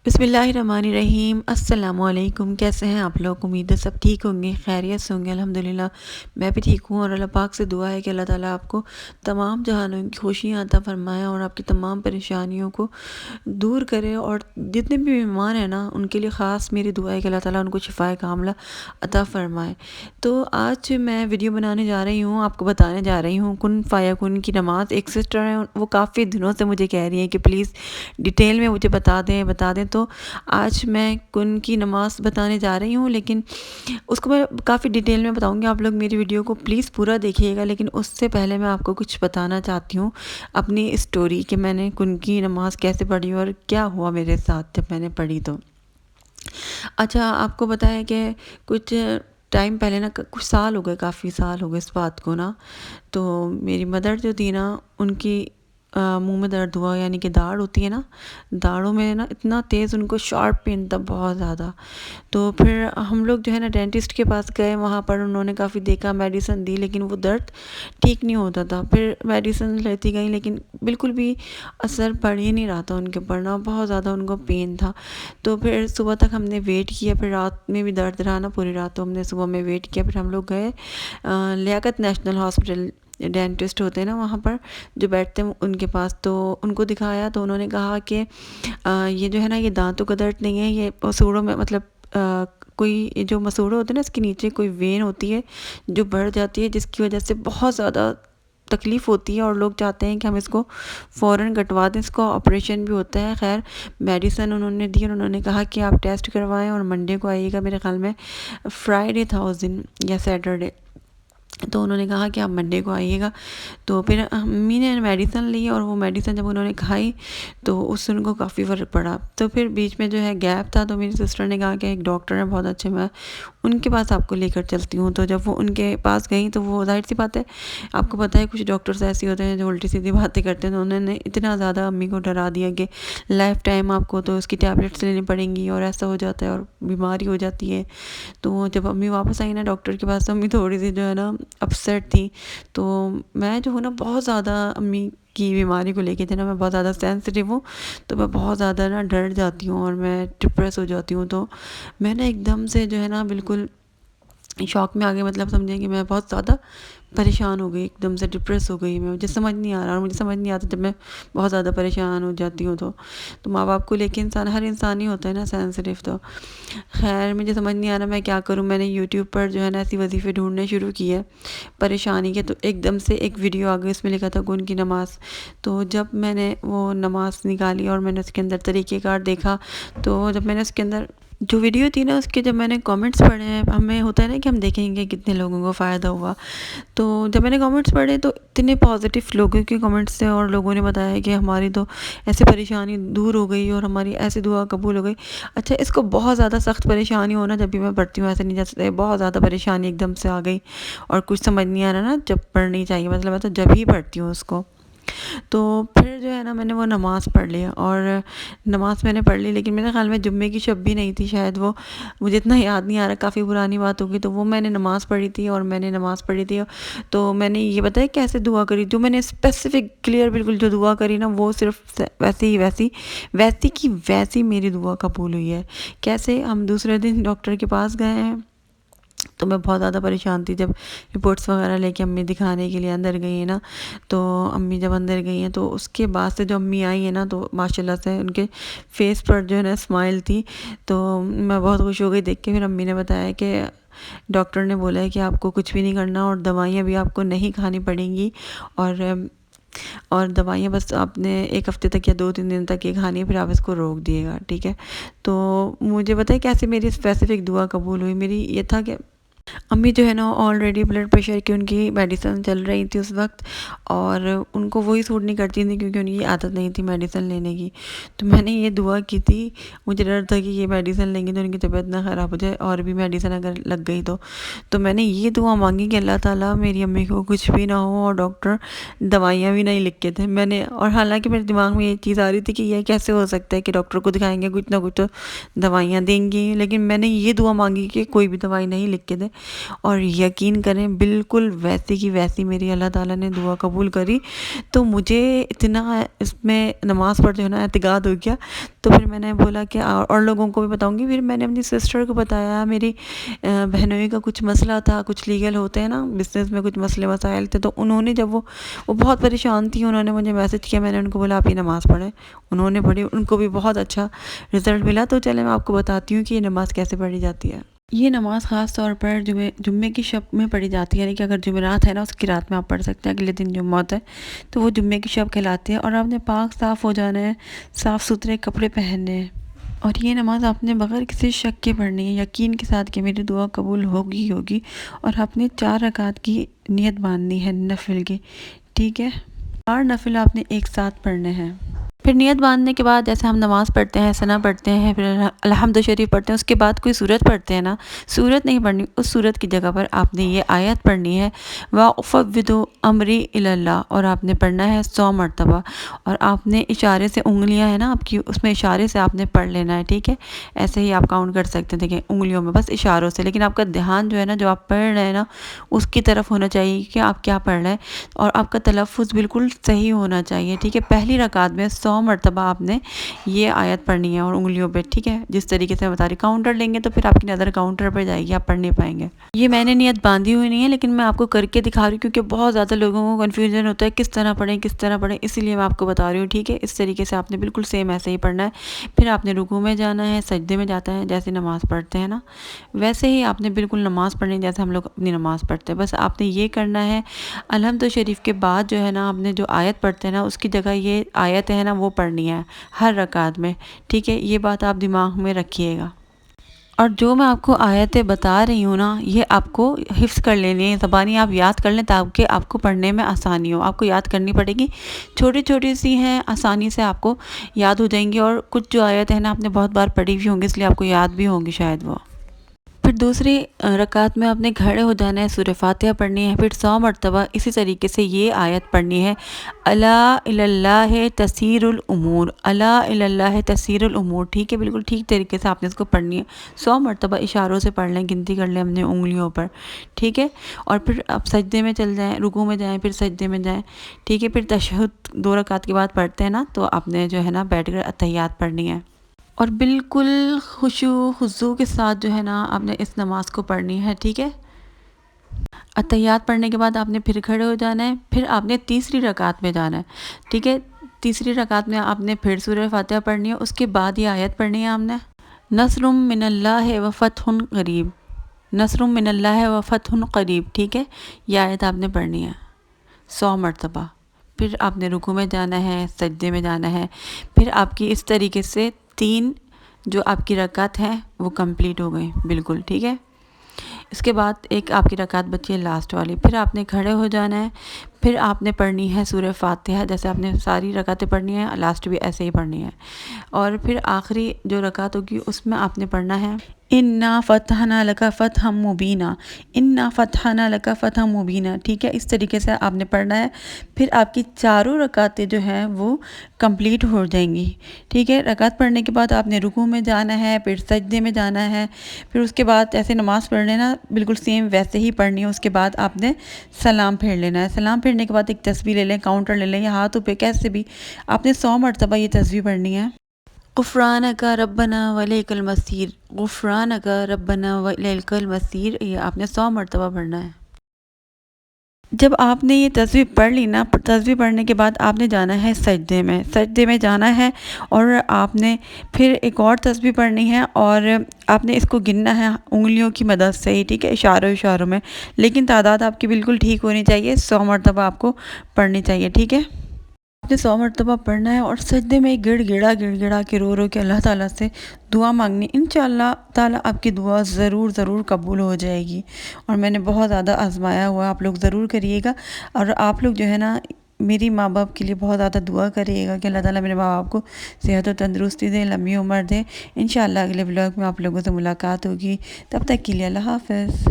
بسم اللہ الرحمن الرحیم۔ السلام علیکم، کیسے ہیں آپ لوگ؟ امید ہے سب ٹھیک ہوں گے، خیریت سے ہوں گے۔ الحمدللہ میں بھی ٹھیک ہوں، اور اللہ پاک سے دعا ہے کہ اللہ تعالیٰ آپ کو تمام جہانوں کی خوشیاں عطا فرمائے اور آپ کی تمام پریشانیوں کو دور کرے، اور جتنے بھی بیمار ہیں نا ان کے لیے خاص میری دعا ہے کہ اللہ تعالیٰ ان کو شفائے کاملہ عطا فرمائے۔ تو آج میں ویڈیو بنانے جا رہی ہوں، آپ کو بتانے جا رہی ہوں کن فایا کن کی نماز۔ ایک سسٹر ہیں، وہ کافی دنوں سے مجھے کہہ رہی ہیں کہ پلیز ڈیٹیل میں مجھے بتا دیں۔ تو آج میں کن کی نماز بتانے جا رہی ہوں، لیکن اس کو میں کافی ڈیٹیل میں بتاؤں گی۔ آپ لوگ میری ویڈیو کو پلیز پورا دیکھیے گا، لیکن اس سے پہلے میں آپ کو کچھ بتانا چاہتی ہوں اپنی اسٹوری، کہ میں نے کن کی نماز کیسے پڑھی اور کیا ہوا میرے ساتھ جب میں نے پڑھی۔ تو اچھا، آپ کو بتایا کہ کچھ ٹائم پہلے نا، کچھ سال ہو گئے، کافی سال ہو گئے اس بات کو نا، تو میری مدر جو تھی نا، ان کی منہ میں درد ہوا، یعنی کہ داڑھ ہوتی ہے نا، داڑھوں میں نا اتنا تیز ان کو شارپ پین تھا، بہت زیادہ۔ تو پھر ہم لوگ جو ہے نا ڈینٹسٹ کے پاس گئے، وہاں پر انہوں نے کافی دیکھا، میڈیسن دی، لیکن وہ درد ٹھیک نہیں ہوتا تھا۔ پھر میڈیسن لیتی گئی، لیکن بالکل بھی اثر پڑ ہی نہیں رہا تھا ان کے اوپر نا، بہت زیادہ ان کو پین تھا۔ تو پھر صبح تک ہم نے ویٹ کیا، پھر رات میں بھی درد رہا نا پوری رات، تو ہم نے صبح میں ویٹ کیا، پھر ہم لوگ گئے لیاقت نیشنل ہاسپٹل، ڈینٹسٹ ہوتے ہیں نا وہاں پر جو بیٹھتے ہیں ان کے پاس، تو ان کو دکھایا، تو انہوں نے کہا کہ یہ جو ہے نا، یہ دانتوں کا درد نہیں ہے، یہ مسوڑوں میں، مطلب کوئی جو مسوڑے ہوتے ہیں نا، اس کے نیچے کوئی وین ہوتی ہے جو بڑھ جاتی ہے، جس کی وجہ سے بہت زیادہ تکلیف ہوتی ہے، اور لوگ چاہتے ہیں کہ ہم اس کو فوراً کٹوا دیں، اس کو آپریشن بھی ہوتا ہے۔ خیر، میڈیسن انہوں نے دی، اور انہوں نے کہا کہ آپ ٹیسٹ کروائیں اور منڈے کو آئیے گا، میرے خیال میں فرائیڈے تھا اس دن یا سیٹرڈے، تو انہوں نے کہا کہ آپ منڈے کو آئیے گا۔ تو پھر امی نے میڈیسن لی، اور وہ میڈیسن جب انہوں نے کھائی تو اس سے ان کو کافی فرق پڑا۔ تو پھر بیچ میں جو ہے گیپ تھا، تو میری سسٹر نے کہا کہ ایک ڈاکٹر ہے بہت اچھے، میں ان کے پاس آپ کو لے کر چلتی ہوں۔ تو جب وہ ان کے پاس گئیں، تو وہ ظاہر سی بات ہے، آپ کو پتہ ہے کچھ ڈاکٹرز ایسے ہوتے ہیں جو الٹی سیدھی باتیں کرتے ہیں، تو انہوں نے اتنا زیادہ امی کو ڈرا دیا کہ لائف ٹائم آپ کو تو اس کی ٹیبلیٹس لینی پڑیں گی، اور ایسا ہو جاتا ہے اور بیماری ہو جاتی ہے۔ تو جب امی واپس آئی نا ڈاکٹر کے پاس، تو امی تھوڑی سی جو ہے نا اپسیٹ تھی۔ تو میں جو ہوں نا بہت زیادہ امی کی بیماری کو لے کے جو نا، میں بہت زیادہ سینسٹیو ہوں، تو میں بہت زیادہ نا ڈر جاتی ہوں، اور میں ڈپریس ہو جاتی ہوں۔ تو میں نے ایک دم سے جو ہے نا بالکل شوق میں آ گئی، مطلب سمجھیں کہ میں بہت زیادہ پریشان ہو گئی، ایک دم سے ڈپریس ہو گئی میں، مجھے سمجھ نہیں آ رہا، اور مجھے سمجھ نہیں آتا جب میں بہت زیادہ پریشان ہو جاتی ہوں۔ تو ماں باپ کو لے کے ہر انسان ہی ہوتا ہے نا سینسٹیو۔ تو خیر، مجھے سمجھ نہیں آ رہا میں کیا کروں۔ میں نے یوٹیوب پر جو ہے نا ایسی وظیفے ڈھونڈنے شروع کیے پریشانی کے، تو ایک دم سے ایک ویڈیو آ گئی، اس میں لکھا تھا کن کی نماز۔ تو جب میں نے وہ نماز نکالی اور میں نے اس کے اندر طریقہ کار دیکھا، تو جب میں نے اس کے اندر جو ویڈیو تھی نا، اس کے جب میں نے کامنٹس پڑھے ہیں، ہمیں ہوتا ہے نا کہ ہم دیکھیں گے کتنے لوگوں کو فائدہ ہوا، تو جب میں نے کامنٹس پڑھے تو اتنے پازیٹیو لوگوں کے کامنٹس تھے، اور لوگوں نے بتایا کہ ہماری تو ایسے پریشانی دور ہو گئی، اور ہماری ایسی دعا قبول ہو گئی۔ اچھا، اس کو بہت زیادہ سخت پریشانی ہونا، جب بھی میں پڑھتی ہوں ایسے نہیں، جیسے بہت زیادہ پریشانی ایک دم سے آ گئی اور کچھ سمجھ نہیں آ رہا نا، جب پڑھنی چاہیے، مطلب میں تو جب ہی پڑھتی ہوں اس کو۔ تو پھر جو ہے نا میں نے وہ نماز پڑھ لیا، اور نماز میں نے پڑھ لی، لیکن میرے خیال میں جمعے کی شب بھی نہیں تھی شاید، وہ مجھے اتنا یاد نہیں آ رہا، کافی پرانی بات ہوگی۔ تو وہ میں نے نماز پڑھی تھی، اور میں نے نماز پڑھی تھی، تو میں نے یہ بتایا کیسے دعا کری، جو میں نے اسپیسیفک کلیئر بالکل جو دعا کری نا، وہ صرف ویسی کی ویسی میری دعا قبول ہوئی ہے۔ کیسے؟ ہم دوسرے دن ڈاکٹر کے پاس گئے ہیں، تو میں بہت زیادہ پریشان تھی، جب رپورٹس وغیرہ لے کے امی دکھانے کے لیے اندر گئی ہیں نا، تو امی جب اندر گئی ہیں، تو اس کے بعد سے جو امی آئی ہیں نا، تو ماشاءاللہ سے ان کے فیس پر جو ہے نا اسمائل تھی، تو میں بہت خوش ہو گئی دیکھ کے۔ پھر امی نے بتایا کہ ڈاکٹر نے بولا ہے کہ آپ کو کچھ بھی نہیں کرنا، اور دوائیاں بھی آپ کو نہیں کھانی پڑیں گی، اور دوائیاں بس آپ نے ایک ہفتے تک یا 2-3 دن تک یہ کھانی ہے، پھر آپ اس کو روک دیے گا، ٹھیک ہے۔ تو مجھے بتائیں کیسے میری اسپیسیفک دعا قبول ہوئی۔ میری یہ تھا کہ امی جو ہے نا آلریڈی بلڈ پریشر کی ان کی میڈیسن چل رہی تھی اس وقت، اور ان کو وہی سوٹ نہیں کرتی تھی، کیونکہ ان کی عادت نہیں تھی میڈیسن لینے کی۔ تو میں نے یہ دعا کی تھی، مجھے ڈر تھا کہ یہ میڈیسن لیں گی تو ان کی طبیعت نہ خراب ہو جائے، اور بھی میڈیسن اگر لگ گئی تو میں نے یہ دعا مانگی کہ اللہ تعالیٰ میری امی کو کچھ بھی نہ ہو، اور ڈاکٹر دوائیاں بھی نہیں لکھ کے تھے میں نے، اور حالانکہ میرے دماغ میں یہ چیز آ رہی تھی کہ یہ کیسے ہو سکتا ہے کہ ڈاکٹر کو دکھائیں گے، کچھ نہ کچھ تو دوائیاں دیں گی، لیکن میں نے یہ دعا مانگی کہ کوئی بھی دوائی نہیں لکھ کے دے، اور یقین کریں بالکل ویسی کی ویسی میری اللہ تعالیٰ نے دعا قبول کری۔ تو مجھے اتنا اس میں نماز پڑھ جو ہے نا اعتقاد ہو گیا، تو پھر میں نے بولا کہ اور لوگوں کو بھی بتاؤں گی۔ پھر میں نے اپنی سسٹر کو بتایا، میری بہنوئی کا کچھ مسئلہ تھا، کچھ لیگل ہوتے ہیں نا بزنس میں کچھ مسئلے مسائل تھے، تو انہوں نے جب وہ بہت پریشان تھی، انہوں نے مجھے میسج کیا، میں نے ان کو بولا آپ یہ نماز پڑھیں، انہوں نے پڑھی، ان کو بھی بہت اچھا رزلٹ ملا۔ تو چلے میں آپ کو بتاتی ہوں کہ یہ نماز کیسے پڑھی جاتی ہے۔ یہ نماز خاص طور پر جمعے کی شب میں پڑھی جاتی ہے، یعنی کہ اگر جمعرات ہے نا اس کی رات میں آپ پڑھ سکتے ہیں، اگلے دن جمعہ ہوتا ہے تو وہ جمعے کی شب کہلاتی ہے۔ اور آپ نے پاک صاف ہو جانا ہے، صاف ستھرے کپڑے پہننے ہیں، اور یہ نماز آپ نے بغیر کسی شک کے پڑھنی ہے، یقین کے ساتھ کہ میری دعا قبول ہوگی۔ اور آپ نے 4 رکعت کی نیت باندھنی ہے نفل کی، ٹھیک ہے؟ 4 نفل آپ نے ایک ساتھ پڑھنے ہیں۔ پھر نیت باندھنے کے بعد جیسے ہم نماز پڑھتے ہیں، ثنا پڑھتے ہیں، پھر الحمد شریف پڑھتے ہیں، اس کے بعد کوئی سورت پڑھتے ہیں نا، سورت نہیں پڑھنی، اس سورت کی جگہ پر آپ نے یہ آیت پڑھنی ہے، وَأُفَوِّضُ أَمْرِي إِلَى اللَّهِ، اور آپ نے پڑھنا ہے 100 مرتبہ، اور آپ نے اشارے سے انگلیاں ہیں نا آپ کی، اس میں اشارے سے آپ نے پڑھ لینا ہے، ٹھیک ہے؟ ایسے ہی آپ کاؤنٹ کر سکتے ہیں، دیکھیں انگلیوں میں بس اشاروں سے، لیکن آپ کا دھیان جو ہے نا جو آپ پڑھ رہے ہیں نا اس کی طرف ہونا چاہیے کہ آپ کیا پڑھ رہے ہیں، اور آپ کا تلفظ بالکل صحیح ہونا چاہیے، ٹھیک ہے؟ پہلی رکعت میں 100 مرتبہ آپ نے یہ آیت پڑھنی ہے اور انگلیوں پہ، ٹھیک ہے؟ جس طریقے سے میں بتا رہی، کاؤنٹر لیں گے تو پھر آپ کی نظر کاؤنٹر پہ جائے گی، آپ پڑھ نہیں پائیں گے۔ یہ میں نے نیت باندھی ہوئی نہیں ہے، لیکن میں آپ کو کر کے دکھا رہی ہوں کیونکہ بہت زیادہ لوگوں کو کنفیوژن ہوتا ہے کس طرح پڑھیں، اسی لیے میں آپ کو بتا رہی ہوں، ٹھیک ہے؟ اس طریقے سے آپ نے بالکل سیم ایسے ہی پڑھنا ہے۔ پھر آپ نے رکوع میں جانا ہے، سجدے میں جاتا ہے، جیسے نماز پڑھتے ہیں نا ویسے ہی آپ نے بالکل نماز پڑھنی ہے جیسے ہم لوگ اپنی نماز پڑھتے ہیں۔ بس آپ نے یہ کرنا ہے، الحمد شریف کے بعد جو ہے نا آپ نے جو آیت پڑھتے ہیں نا اس کی جگہ یہ آیت ہے نا وہ پڑھنی ہے ہر رکعت میں، ٹھیک ہے؟ یہ بات آپ دماغ میں رکھیے گا۔ اور جو میں آپ کو آیتیں بتا رہی ہوں نا یہ آپ کو حفظ کر لینی ہے، زبانی آپ یاد کر لیں تاکہ آپ کو پڑھنے میں آسانی ہو، آپ کو یاد کرنی پڑے گی، چھوٹی چھوٹی سی ہیں، آسانی سے آپ کو یاد ہو جائیں گی، اور کچھ جو آیتیں ہیں نا آپ نے بہت بار پڑھی ہوئی ہوں گی اس لیے آپ کو یاد بھی ہوں گی شاید وہ۔ پھر دوسری رکعت میں آپ نے کھڑے ہو جانا ہے، سورہ فاتحہ پڑھنی ہے، پھر 100 مرتبہ اسی طریقے سے یہ آیت پڑھنی ہے، الا الی اللہ تسیر الامور، الا الی اللہ تسیر الامور، ٹھیک ہے؟ بالکل ٹھیک طریقے سے آپ نے اس کو پڑھنی ہے، 100 مرتبہ اشاروں سے پڑھ لیں، گنتی کر لیں اپنے انگلیوں پر، ٹھیک ہے؟ اور پھر آپ سجدے میں چل جائیں، رکوع میں جائیں، پھر سجدے میں جائیں، ٹھیک ہے؟ پھر تشہد 2 رکعت کے بعد پڑھتے ہیں نا تو آپ نے جو ہے نا بیٹھ کر اتحیات پڑھنی ہے، اور بالکل خشوع خضوع کے ساتھ جو ہے نا آپ نے اس نماز کو پڑھنی ہے، ٹھیک ہے؟ اتحیات پڑھنے کے بعد آپ نے پھر کھڑے ہو جانا ہے، پھر آپ نے تیسری رکعت میں جانا ہے، ٹھیک ہے؟ تیسری رکعت میں آپ نے پھر سورہ فاتحہ پڑھنی ہے، اس کے بعد یہ آیت پڑھنی ہے آپ نے، نصر من اللہ و فتح قریب، نصر من اللہ و فتح قریب، ٹھیک ہے؟ یہ آیت آپ نے پڑھنی ہے 100 مرتبہ۔ پھر آپ نے رکوع میں جانا ہے، سجدے میں جانا ہے، پھر آپ کی اس طریقے سے 3 جو آپ کی رکعت ہیں وہ کمپلیٹ ہو گئی بالکل، ٹھیک ہے؟ اس کے بعد ایک آپ کی رکعت بچی ہے لاسٹ والی، پھر آپ نے کھڑے ہو جانا ہے، پھر آپ نے پڑھنی ہے سورہ فاتحہ، جیسے آپ نے ساری رکعتیں پڑھنی ہیں، لاسٹ بھی ایسے ہی پڑھنی ہے، اور پھر آخری جو رکعت ہوگی اس میں آپ نے پڑھنا ہے اِنَّا فَتَحْنَا لَكَ فَتْحًا مُبِينًا، اِنَّا فَتَحْنَا لَكَ فَتْحًا مُبِينًا، ٹھیک ہے؟ اس طریقے سے آپ نے پڑھنا ہے، پھر آپ کی چاروں رکعتیں جو ہیں وہ کمپلیٹ ہو جائیں گی، ٹھیک ہے؟ رکعت پڑھنے کے بعد آپ نے رکوع میں جانا ہے، پھر سجدے میں جانا ہے، پھر اس کے بعد ایسے نماز پڑھ لینا بالکل سیم ویسے ہی پڑھنی ہے، اس کے بعد آپ نے سلام پھیر لینا ہے، سلام پھیرنے کے بعد ایک تسبیح لے لیں، کاؤنٹر لے لیں یا ہاتھوں پہ کیسے بھی، آپ نے 100 مرتبہ یہ تسبیح پڑھنی ہے، غفرانک ربنا ولیک المصیر، غفرانک ربنا ولیک المصیر، یہ آپ نے 100 مرتبہ پڑھنا ہے۔ جب آپ نے یہ تسبیح پڑھ لی نا، تسبیح پڑھنے کے بعد آپ نے جانا ہے سجدے میں جانا ہے، اور آپ نے پھر ایک اور تسبیح پڑھنی ہے، اور آپ نے اس کو گننا ہے انگلیوں کی مدد سے ہی، ٹھیک ہے؟ اشاروں میں، لیکن تعداد آپ کی بالکل ٹھیک ہونی چاہیے، 100 مرتبہ آپ کو پڑھنی چاہیے، ٹھیک ہے؟ آپ نے 100 مرتبہ پڑھنا ہے، اور سجدے میں گڑ گڑا کے رو کے اللہ تعالیٰ سے دعا مانگنی، انشاءاللہ تعالیٰ آپ کی دعا ضرور قبول ہو جائے گی، اور میں نے بہت زیادہ آزمایا ہوا، آپ لوگ ضرور کریے گا، اور آپ لوگ جو ہے نا میری ماں باپ کے لیے بہت زیادہ دعا کریے گا کہ اللہ تعالیٰ میرے ماں باپ کو صحت و تندرستی دے، لمبی عمر دے۔ انشاءاللہ اگلے ولاگ میں آپ لوگوں سے ملاقات ہوگی، تب تک کے لیے اللہ حافظ۔